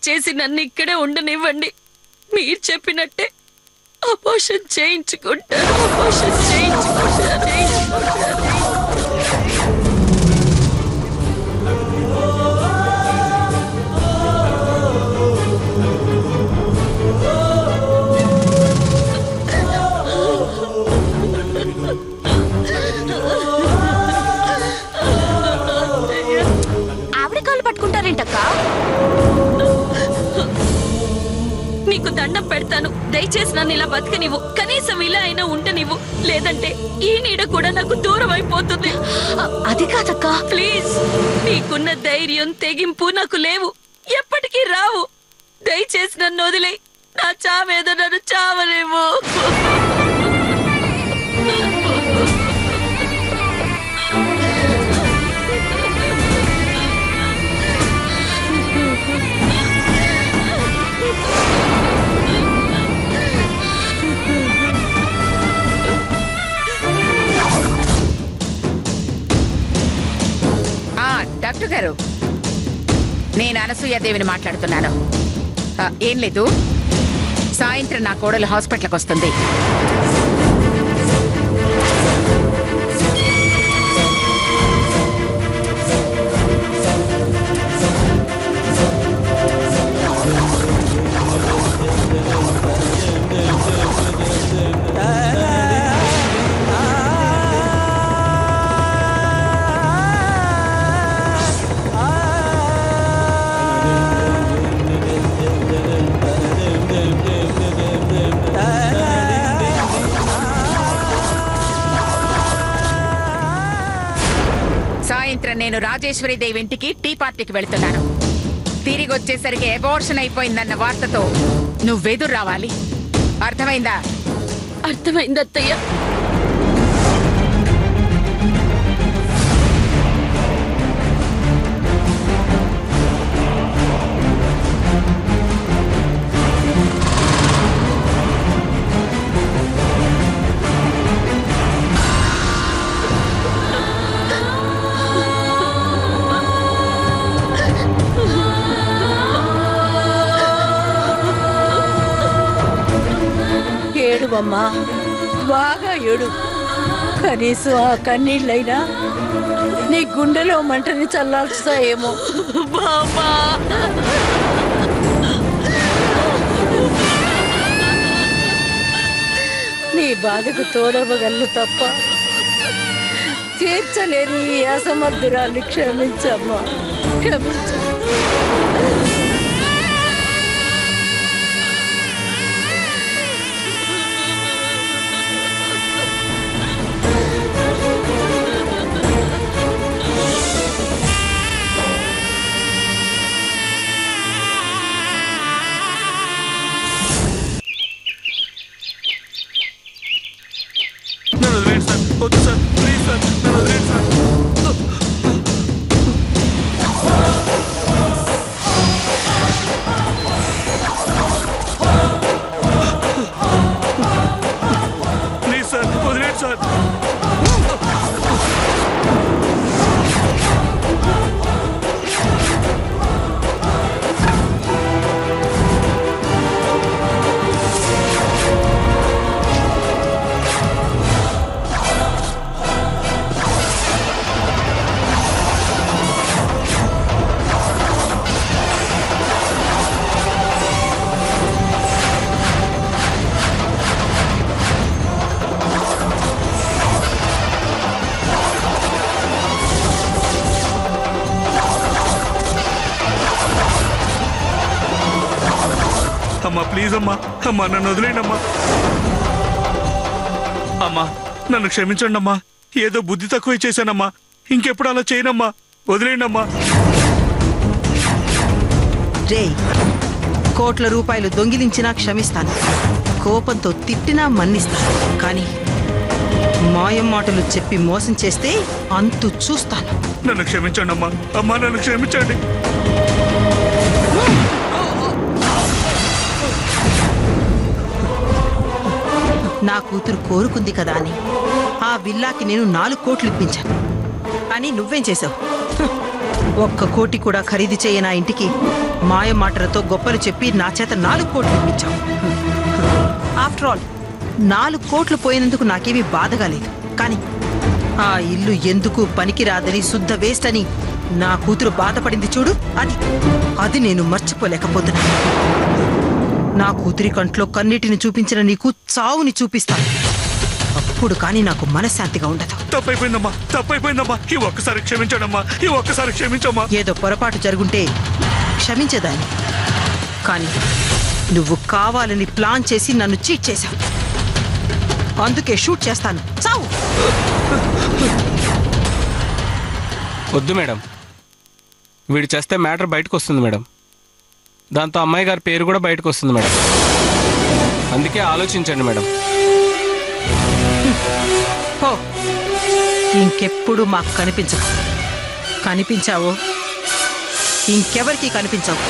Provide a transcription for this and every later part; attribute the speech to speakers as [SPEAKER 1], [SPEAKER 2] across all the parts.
[SPEAKER 1] దయచేసి నన్ను ఇక్కడే ఉండనివ్వండి. మీరు చెప్పినట్టే అబార్షన్ చేయించుకుంటాను.
[SPEAKER 2] ఆవిడ కాళ్ళు పట్టుకుంటారేంటక్క?
[SPEAKER 1] నీకు దండం పెడతాను, దయచేసి నన్ను ఇలా బతకనివ్వు. కనీసం ఇలా అయినా ఉండనివ్వు, లేదంటే ఈ నీడ కూడా నాకు దూరం అయిపోతుంది.
[SPEAKER 2] అది కాదక్క.
[SPEAKER 1] ప్లీజ్, నీకున్న ధైర్యం తెగింపు నాకు లేవు, ఎప్పటికీ రావు. దయచేసి నన్ను వదిలే, నా చావేదో నన్ను చావలేవు.
[SPEAKER 3] డాక్టర్ గారు, నేను అనసూయాదేవిని మాట్లాడుతున్నాను. ఏం లేదు, సాయంత్రం నా కోడలు హాస్పిటల్కి వస్తుంది. సాయంత్రం నేను రాజేశ్వరి దేవి ఇంటికి టీ పార్టీకి వెళ్తున్నాను. తిరిగి వచ్చేసరికి అబార్షన్ అయిపోయిందన్న వార్తతో నువ్వెదురు రావాలి. అర్థమైందా?
[SPEAKER 1] అర్థమైంది అత్తయ్య.
[SPEAKER 4] ఏడువమ్మా, బాగా ఏడు. కనీసం ఆ కన్నీళ్ళైనా నీ గుండెలో మంటని చల్లార్చుతాయేమో.
[SPEAKER 1] బాబా,
[SPEAKER 4] నీ బాధకు తోడవగలను తప్ప తీర్చలేని ఈ అసమర్థురాన్ని క్షమించమ్మా, క్షమించు.
[SPEAKER 5] అమ్మా ప్లీజ్ అమ్మా, అమ్మా నన్ను వదిలేండి అమ్మా. అమ్మా నన్ను క్షమించండి అమ్మా, ఏదో బుద్ధి తక్కువ చేశానమ్మా, ఇంకెప్పుడు అలా చేయనమ్మా, వదిలేండి అమ్మా.
[SPEAKER 6] రే, కోట్ల రూపాయలు దొంగిలించినా క్షమిస్తాను, కోపంతో తిట్టినా మన్నిస్తాను, కానీ మాయం మాటలు చెప్పి మోసం చేస్తే అంతు చూస్తాను.
[SPEAKER 5] నన్ను క్షమించండి అమ్మా, అమ్మా నన్ను క్షమించండి.
[SPEAKER 6] నా కూతురు కోరుకుంది కదా అని ఆ విల్లాకి నేను 4 కోట్లు ఇప్పించాను. కానీ నువ్వేం చేసావు? 1 కోటి కూడా ఖరీదు చేయ నా ఇంటికి మాయ మాటలతో గొప్పలు చెప్పి నా చేత 4 కోట్లు ఇప్పించావు. ఆఫ్టర్ ఆల్ 4 కోట్లు పోయినందుకు నాకేమీ బాధగా లేదు. కానీ ఆ ఇల్లు ఎందుకు పనికిరాదని శుద్ధ వేస్ట్ అని నా కూతురు బాధపడింది చూడు, అది నేను మర్చిపోలేకపోతున్నా. నా కూతురి కంట్లో కన్నీటిని చూపించిన నీకు చావుని చూపిస్తాను. అప్పుడు కానీ నాకు మనశ్శాంతిగా ఉండదు.
[SPEAKER 5] తప్పైపోయిందమ్మా. ఈ ఒక్కసారి క్షమించడమ్మా. ఈ ఒక్కసారి క్షమించమ్మా.
[SPEAKER 6] ఏదో పొరపాటు జరుగుంటే క్షమించేదాన్ని. కానీ నువ్వు కావాలని ప్లాన్ చేసి నన్ను చీట్ చేశావు. అందుకే షూట్ చేస్తాను. చావు.
[SPEAKER 7] వద్దు మేడం, వీడు చేస్తే మ్యాటర్ బయటకు వస్తుంది మేడం. దాంతో అమ్మాయి గారి పేరు కూడా బయటకు వస్తుంది మేడం. అందుకే ఆలోచించండి మేడం.
[SPEAKER 6] పో, ఇంకెప్పుడు మాకు కనిపించవు. కనిపించావో ఇంకెవరికి కనిపించవు.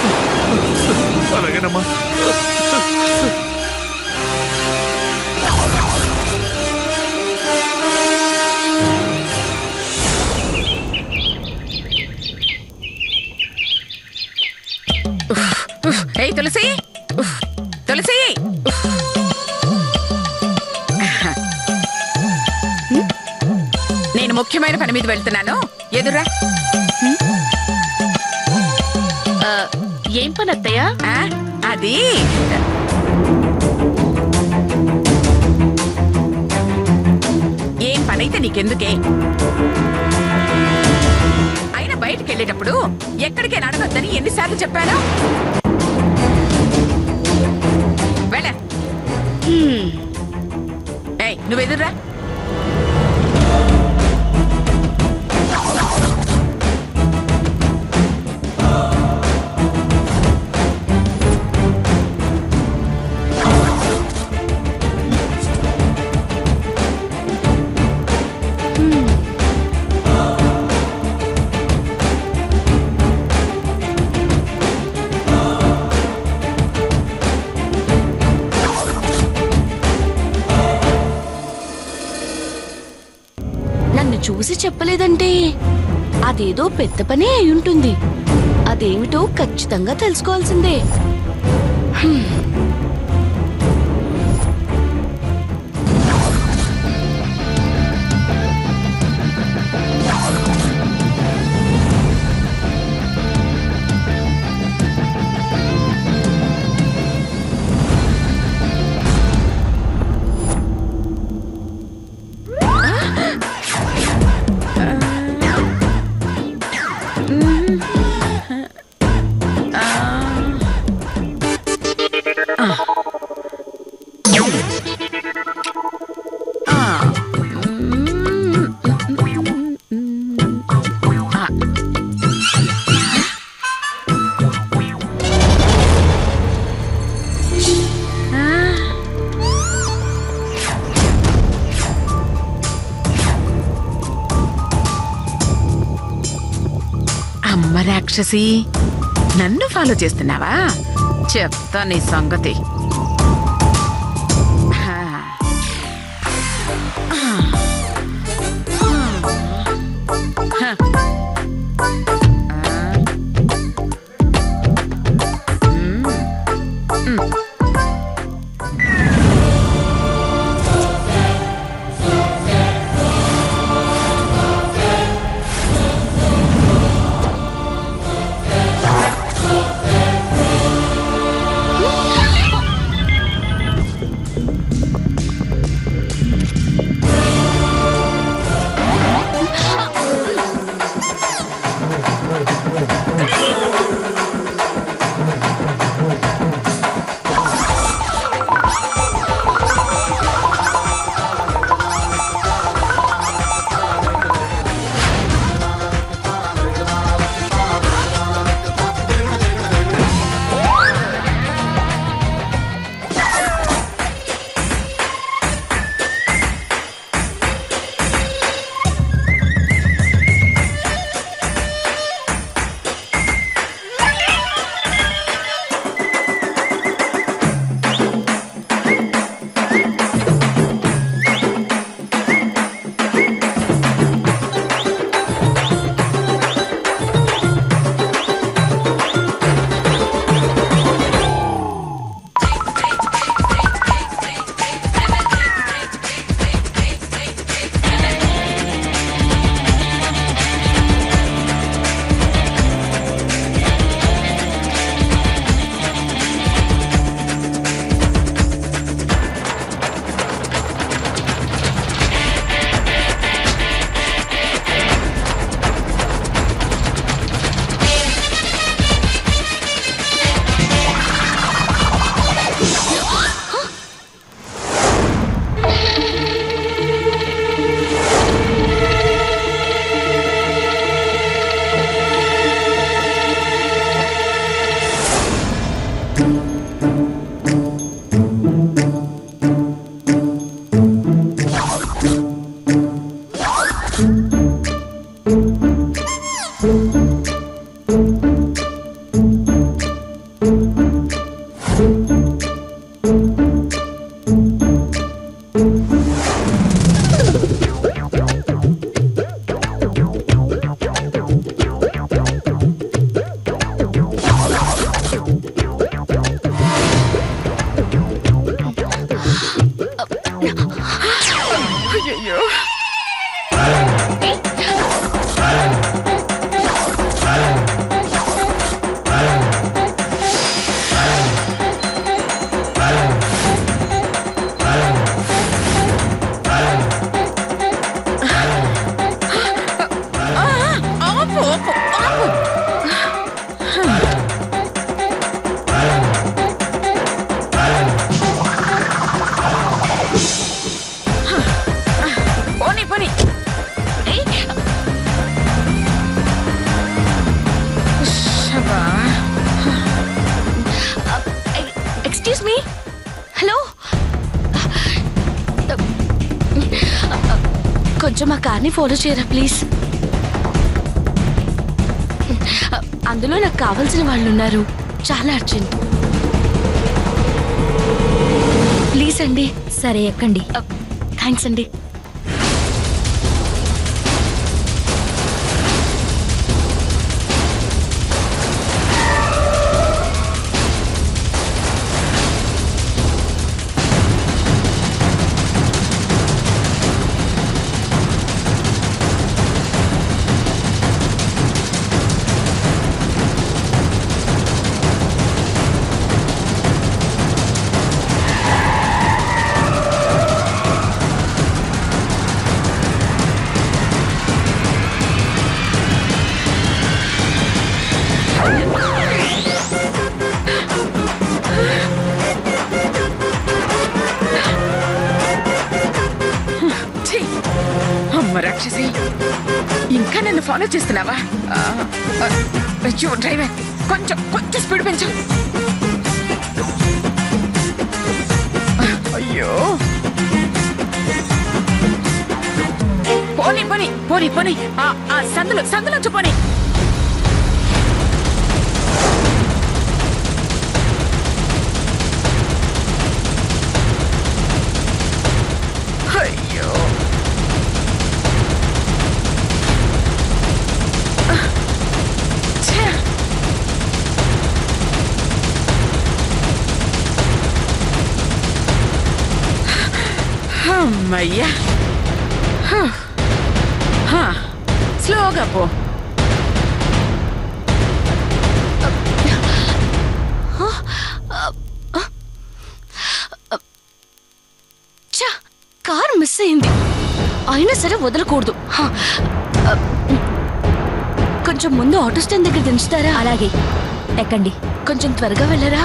[SPEAKER 5] అలాగేనమ్మా.
[SPEAKER 3] ఏయ్ తులసి, తులసి, నేను ముఖ్యమైన పని మీద వెళ్తున్నాను, ఎదురా.
[SPEAKER 2] ఏం పని అత్తయ్య?
[SPEAKER 3] అది ఏం పనైతే నీకెందుకే? అయినా బయటికి వెళ్ళేటప్పుడు ఎక్కడికే అడగొద్దని ఎన్నిసార్లు చెప్పాను? వెళ్ళ. ఏయ్ నువ్వు ఎదురా.
[SPEAKER 2] చూసి చెప్పలేదంటే అదేదో పెద్ద పనే అయ్యుంటుంది. అదేమిటో ఖచ్చితంగా తెలుసుకోవాల్సిందే. అమ్మ రాక్షసి, నన్ను ఫాలో చేస్తున్నావా? చెప్తా నీ సంగతి. Excuse me. హలో, కొంచెం మా కార్ని ఫాలో చేయరా ప్లీజ్. అందులో నాకు కావాల్సిన వాళ్ళు ఉన్నారు, చాలా అర్జెంట్. ప్లీజ్ అండి. సరే ఎక్కండి. థ్యాంక్స్ అండి.
[SPEAKER 3] రాక్షసి, ఇంకా నన్ను ఫాలో చేస్తున్నావా? అయ్యో డ్రైవర్, కొంచెం స్పీడ్ పెంచు. అయ్యో, పోనీ పోనీ పోనీ పోనీ, సందులోంచి పోనీ. అయ్యో, అమ్మయ్యా, స్లోగా పో.
[SPEAKER 2] కార్ మిస్ అయింది, అయినా సరే వదలకూడదు. కొంచెం ముందు ఆటో స్టాండ్ దగ్గర దించుతారా? అలాగే, ఎక్కండి. కొంచెం త్వరగా వెళ్ళరా?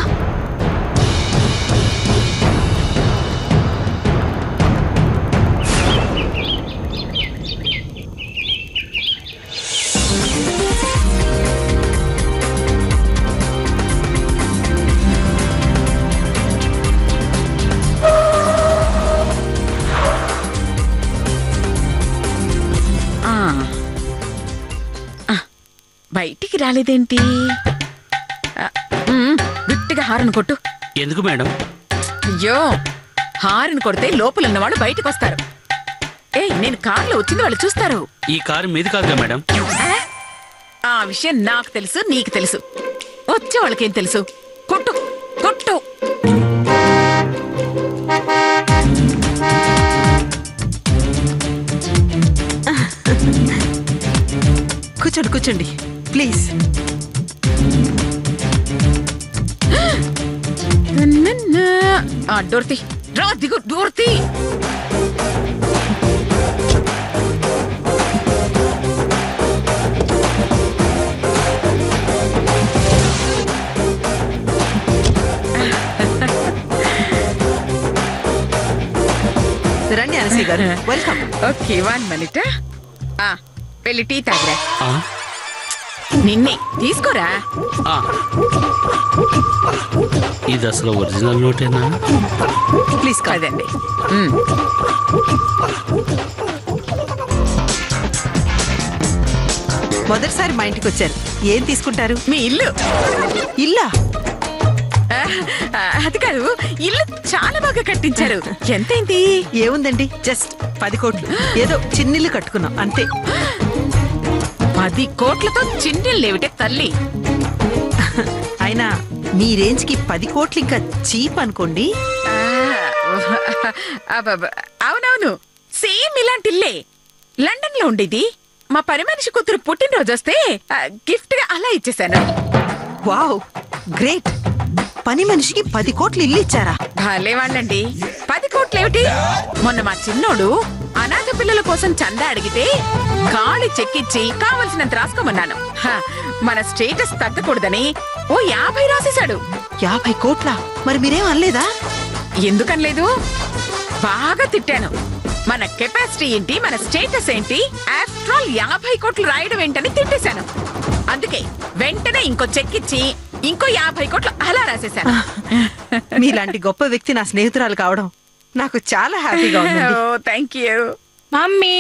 [SPEAKER 3] బయటికి రాలేదేంటి? గట్టిగా హారన్ కొట్టు.
[SPEAKER 8] ఎందుకు మేడం?
[SPEAKER 3] అయ్యో, హారన్ కొడితే లోపల ఉన్నవాళ్ళు బయటకు వస్తారు. నేను కార్లో వచ్చింది వాళ్ళు చూస్తారు.
[SPEAKER 8] ఈ కారు మీది కాదుగా మేడం.
[SPEAKER 3] ఆ విషయం నాకు తెలుసు, నీకు తెలుసు, వచ్చే వాళ్ళకేం తెలుసు? కొట్టు కొట్టు.
[SPEAKER 6] కూర్చోండి కూర్చోండి ప్లీజ్.
[SPEAKER 3] డోర్తి రా, దిగు డోర్తి.
[SPEAKER 6] రండి అనసూయ గారు, వెల్కమ్.
[SPEAKER 3] Okay, 1 minute. వెళ్ళి టీ తాగిరా. నిన్నే తీసుకోరా.
[SPEAKER 8] ఇది అసలు ఒరిజినల్ నోటేనా?
[SPEAKER 3] ప్లీజ్ కాదండి.
[SPEAKER 6] మొదటిసారి మా ఇంటికి వచ్చారు. ఏం తీసుకుంటారు?
[SPEAKER 3] మీ ఇల్లు.
[SPEAKER 6] ఇల్లా?
[SPEAKER 3] అది కాదు, ఇల్లు చాలా బాగా కట్టించారు. ఎంతైంది?
[SPEAKER 6] ఏముందండి, జస్ట్ 10 కోట్లు. ఏదో చిన్నిల్లు కట్టుకున్నాం అంతే.
[SPEAKER 3] 10 కోట్లతో చిన్నెళ్ళేవిటే తల్లి.
[SPEAKER 6] అయినా మీ రేంజ్ కి 10 కోట్లు ఇంకా చీప్ అనుకోండి.
[SPEAKER 3] అవునవును, సేమ్ ఇలాంటి ఇల్లే లండన్ లో ఉండేది. మా పని మనిషి కూతురు పుట్టినరోజు వస్తే గిఫ్ట్ గా అలా ఇచ్చేసాను.
[SPEAKER 6] Wow, great. పని మనిషికి 10 కోట్లు ఇల్లు ఇచ్చారా?
[SPEAKER 3] భలే వాళ్ళండి. 10 కోట్లేమిటి, మొన్న మా చిన్నోడు అనాథ పిల్లల కోసం చందా అడిగితే కాళి చెక్కిచ్చి కావలసినంత రాసుకోమన్నాను. మన స్టేటస్ తగ్గకూడదని ఓ 50 రాసేశాడు.
[SPEAKER 6] 50 కోట్ల? మరి మీరేం అనలేదా?
[SPEAKER 3] ఎందుకనలేదు, బాగా తిట్టాను. మన కెపాసిటీ ఏంటి, మన స్టేటస్ ఏంటి, ఆఫ్టర్ ఆల్ 50 కోట్లు రాయడం ఏంటని తిట్టేశాను. అందుకే వెంటనే ఇంకో చెక్కిచ్చి ఇంకో 50 కోట్లు అలా రాసేశాను.
[SPEAKER 6] మీలాంటి గొప్ప వ్యక్తి నా స్నేహితురాలు కావడం నాకు చాలా హ్యాపీగా ఉంది.
[SPEAKER 3] Thank you
[SPEAKER 2] mummy.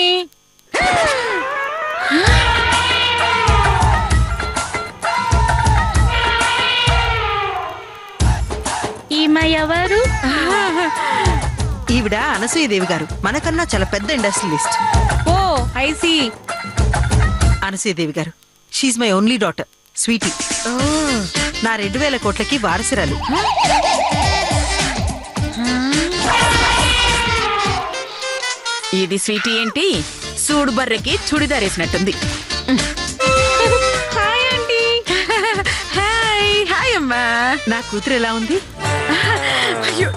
[SPEAKER 2] ఈమె ఎవరు?
[SPEAKER 6] ఈవిడ అనసూయదేవి గారు, మనకన్నా చాలా పెద్ద industrialist.
[SPEAKER 2] Oh I see.
[SPEAKER 6] Anasuya Devi గారు, she my only daughter Sweety. నా 2000 కోట్లకి వారసురాలు.
[SPEAKER 3] ఇది స్వీటీ ఏంటి, సూడు బర్రెకి చుడిదారేసినట్టుంది.
[SPEAKER 2] Hi aunty.
[SPEAKER 3] హాయ్. హాయ్ అమ్మా.
[SPEAKER 6] నా కూతురు ఎలా ఉంది?
[SPEAKER 3] అయ్యో,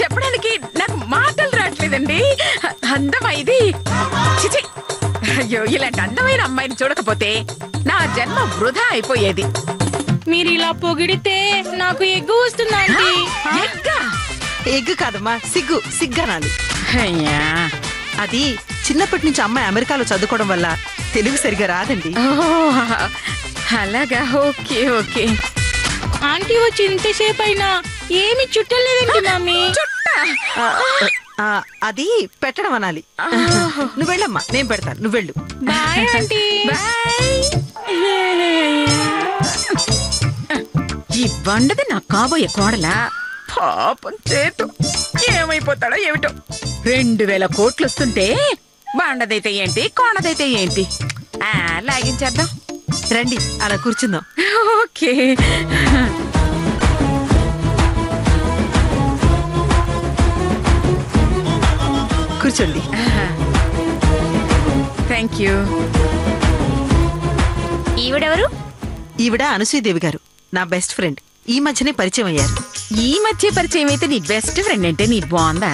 [SPEAKER 3] చెప్పడానికి నాకు మాటలు రావట్లేదండి. అందమైది. చిచి, అయ్యో, ఇలాంటి అందమైన అమ్మాయిని చూడకపోతే నా జన్మ వృధా అయిపోయేది.
[SPEAKER 2] మీరు ఇలా పొగిడితే నాకు ఎగ్గు వస్తుంది ఆంటీ.
[SPEAKER 3] ఎగ్గా?
[SPEAKER 6] ఎగ్గు కాదమ్మా, సిగ్గనాలి.
[SPEAKER 3] అయ్యా,
[SPEAKER 6] అది చిన్నప్పటి నుంచి అమ్మాయి అమెరికాలో చదువుకోవడం వల్ల తెలుగు సరిగా రాదండి.
[SPEAKER 3] అలాగా, ఓకే ఓకే.
[SPEAKER 2] ఆంటీ వచ్చి ఇంతసేపు అయినా ఏమి చుట్టలేదండి మమ్మీ.
[SPEAKER 6] అది పెట్టడం అనాలి. నువ్వు వెళ్ళమ్మా, నేను పెడతాను, నువ్వు వెళ్ళు.
[SPEAKER 2] Bye aunty.
[SPEAKER 3] ఈ బండది నా కాబోయే కోడలా. పాపం చేతు ఏమైపోతాడో ఏమిటో. 2000 కోట్లు వస్తుంటే బండదైతే ఏంటి, కోణదైతే ఏంటి. లాగించేద్దాం
[SPEAKER 6] రండి, అలా కూర్చుందాం.
[SPEAKER 3] ఓకే.
[SPEAKER 6] కూర్చోండి.
[SPEAKER 3] Thank you.
[SPEAKER 2] ఈవిడెవరు?
[SPEAKER 6] ఈవిడ అనసూయదేవి గారు, నా బెస్ట్ ఫ్రెండ్. ఈ మధ్యనే పరిచయం అయ్యారు.
[SPEAKER 3] ఈ మధ్య పరిచయం అయితే నీ బెస్ట్ ఫ్రెండ్ అంటే నీ బాగుందా?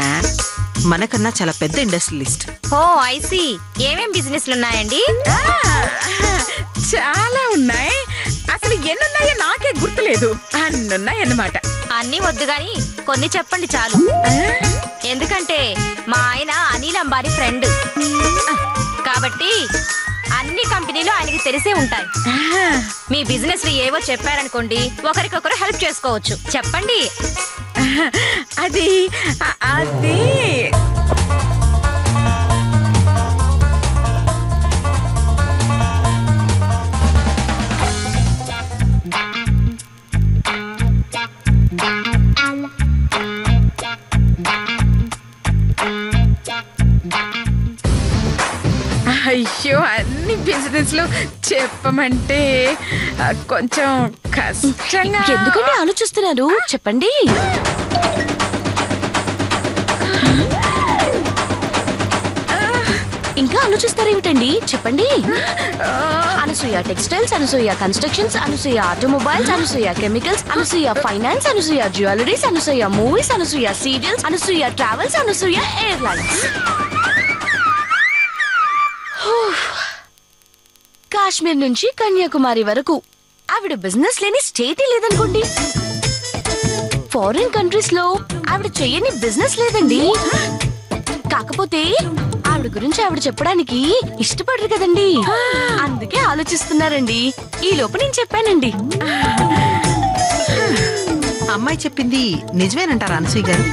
[SPEAKER 6] మనకన్నా చాలా పెద్ద ఇండస్ట్రియలిస్ట్.
[SPEAKER 2] Oh I see. ఏమేం బిజినెస్లు ఉన్నాయండి?
[SPEAKER 3] చాలా ఉన్నాయి. అసలు ఎన్నున్నాయో నాకే గుర్తులేదు. అన్నున్నాయన్నమాట.
[SPEAKER 2] అన్నీ వద్దు గాని కొన్ని చెప్పండి చాలు. ఎందుకంటే మా ఆయన అనిల్ అంబానీ ఫ్రెండ్ కాబట్టి అన్ని కంపెనీలు ఆయనకి తెలిసే ఉంటాయి. మీ బిజినెస్ ఏవో చెప్పారనుకోండి, ఒకరికొకరు హెల్ప్ చేసుకోవచ్చు. చెప్పండి.
[SPEAKER 3] అది అది అయ్యో, అన్ని బిజినెస్ లో చెప్పమంటే కొంచెం కష్టంగా.
[SPEAKER 2] ఎందుకంటే ఆలోచిస్తున్నారు, చెప్పండి. ఇంకా ఆలోచిస్తారేమిటండి, చెప్పండి. Anasuya textiles, Anasuya constructions, Anasuya automobiles, Anasuya chemicals, Anasuya finance, Anasuya jewelleries, Anasuya movies, Anasuya serials, Anasuya travels, Anasuya airlines. Kashmir నుంచి కన్యాకుమారి వరకు ఆవిడ బిజినెస్ లేని స్టేటే లేదనుకోండి. ఫారిన్ కంట్రీస్ లో ఆవిడ చెయ్యని బిజినెస్ లేదండి. కాకపోతే ఆవిడ గురించి ఆవిడ చెప్పడానికి ఇష్టపడరు కదండి, అందుకే ఆలోచిస్తున్నారండి. ఈ లోపు నేను చెప్పానండి.
[SPEAKER 6] అమ్మాయి చెప్పింది నిజమేనంటారా అనసూయ గారు?